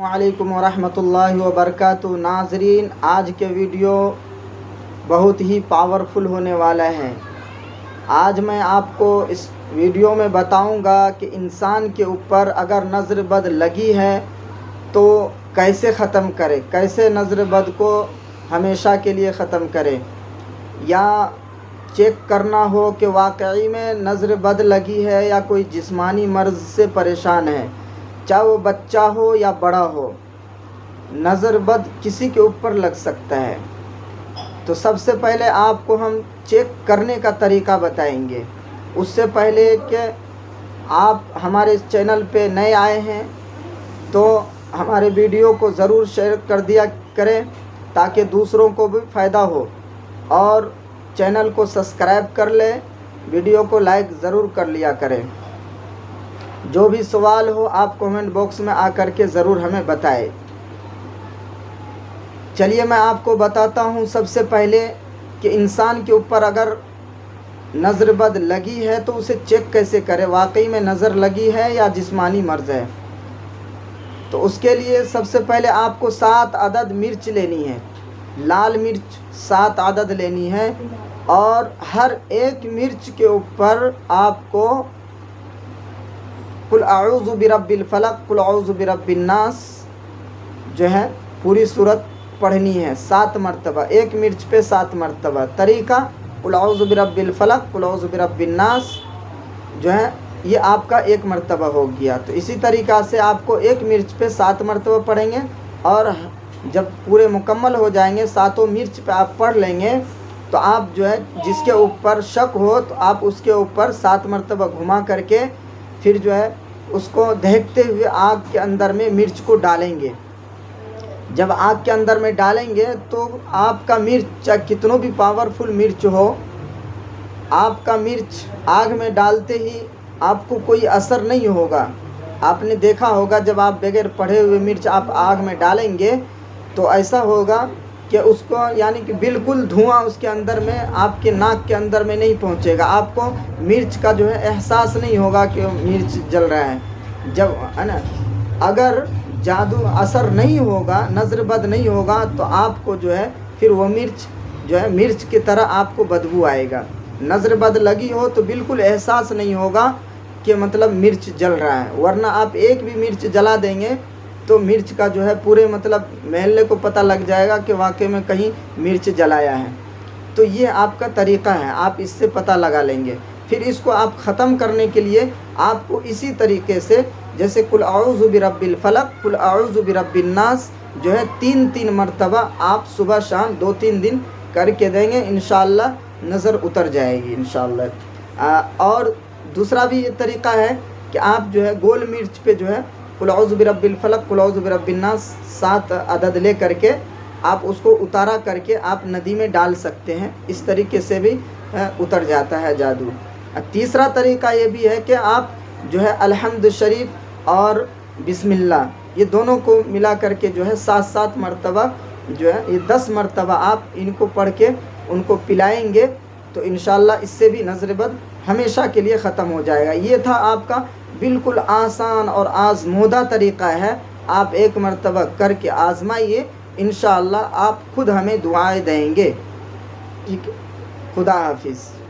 वालेकुम वरहमतुल्लाहि वबरकातुहू। नाज़रीन, आज के वीडियो बहुत ही पावरफुल होने वाला है। आज मैं आपको इस वीडियो में बताऊंगा कि इंसान के ऊपर अगर नज़र बद लगी है तो कैसे ख़त्म करे, कैसे नज़र बद को हमेशा के लिए ख़त्म करे, या चेक करना हो कि वाकई में नज़र बद लगी है या कोई जिस्मानी मर्ज़ से परेशान है, चाहे वो बच्चा हो या बड़ा हो, नज़र बद किसी के ऊपर लग सकता है। तो सबसे पहले आपको हम चेक करने का तरीका बताएंगे। उससे पहले कि आप हमारे इस चैनल पे नए आए हैं तो हमारे वीडियो को ज़रूर शेयर कर दिया करें ताकि दूसरों को भी फ़ायदा हो, और चैनल को सब्सक्राइब कर लें, वीडियो को लाइक ज़रूर कर लिया करें। जो भी सवाल हो आप कमेंट बॉक्स में आकर के ज़रूर हमें बताएं। चलिए मैं आपको बताता हूँ सबसे पहले कि इंसान के ऊपर अगर नज़र बद लगी है तो उसे चेक कैसे करें, वाकई में नज़र लगी है या जिस्मानी मर्ज़ है। तो उसके लिए सबसे पहले आपको 7 अदद मिर्च लेनी है, लाल मिर्च 7 अदद लेनी है, और हर एक मिर्च के ऊपर आपको कुल अऊज़ु बिरब्बिल फलक, कुल अऊज़ु बिरब्बिन नास जो है पूरी सूरत पढ़नी है 7 मरतबा, एक मिर्च पे 7 मरतबा। तरीका कुल अऊज़ु बिरब्बिल फलक, कुल अऊज़ु बिरब्बिन नास जो है ये आपका 1 मरतबा हो गया। तो इसी तरीक़ा से आपको एक मिर्च पे 7 मरतबा पढ़ेंगे, और जब पूरे मुकम्मल हो जाएंगे 7 मिर्च पे आप पढ़ लेंगे तो आप जो है जिसके ऊपर शक हो तो आप उसके ऊपर 7 मरतबा घुमा करके फिर जो है उसको देखते हुए आग के अंदर में मिर्च को डालेंगे। जब आग के अंदर में डालेंगे तो आपका मिर्च चाहे कितनों भी पावरफुल मिर्च हो, आपका मिर्च आग में डालते ही आपको कोई असर नहीं होगा। आपने देखा होगा जब आप बगैर पढ़े हुए मिर्च आप आग में डालेंगे तो ऐसा होगा कि उसको यानी कि बिल्कुल धुआं उसके अंदर में आपके नाक के अंदर में नहीं पहुंचेगा, आपको मिर्च का जो है एहसास नहीं होगा कि मिर्च जल रहा है। जब है ना, अगर जादू असर नहीं होगा, नज़र बद नहीं होगा, तो आपको जो है फिर वो मिर्च जो है मिर्च की तरह आपको बदबू आएगा। नज़र बद लगी हो तो बिल्कुल एहसास नहीं होगा कि मतलब मिर्च जल रहा है, वरना आप एक भी मिर्च जला देंगे तो मिर्च का जो है पूरे मतलब महल्ले को पता लग जाएगा कि वाकई में कहीं मिर्च जलाया है। तो ये आपका तरीक़ा है, आप इससे पता लगा लेंगे। फिर इसको आप ख़त्म करने के लिए आपको इसी तरीके से जैसे कुल अऊज़ु बिरब्बिल फलक, कुल अऊज़ु बिरब्बिन नास जो है 3-3 मरतबा आप सुबह शाम 2-3 दिन करके देंगे, इंशाअल्लाह नज़र उतर जाएगी इंशाअल्लाह। और दूसरा भी ये तरीक़ा है कि आप जो है गोल मिर्च पे जो है कुल अऊज़ु बिरब्बिल फलक, कुल अऊज़ु बिरब्बिन नास 7 अदद ले करके आप उसको उतारा करके आप नदी में डाल सकते हैं। इस तरीके से भी उतर जाता है जादू। तीसरा तरीका ये भी है कि आप जो है अलहम्द शरीफ और बिस्मिल्लाह ये दोनों को मिला करके जो है 7-7 मरतबा जो है ये 10 मरतबा आप इनको पढ़ के उनको पिलाएंगे तो इंशाअल्लाह इससे भी नज़र बद हमेशा के लिए ख़त्म हो जाएगा। ये था आपका बिल्कुल आसान और आज़मूदा तरीक़ा है, आप 1 मरतबा करके आज़माइए, इंशाअल्लाह आप खुद हमें दुआएं देंगे। ठीक है, खुदा हाफिज़।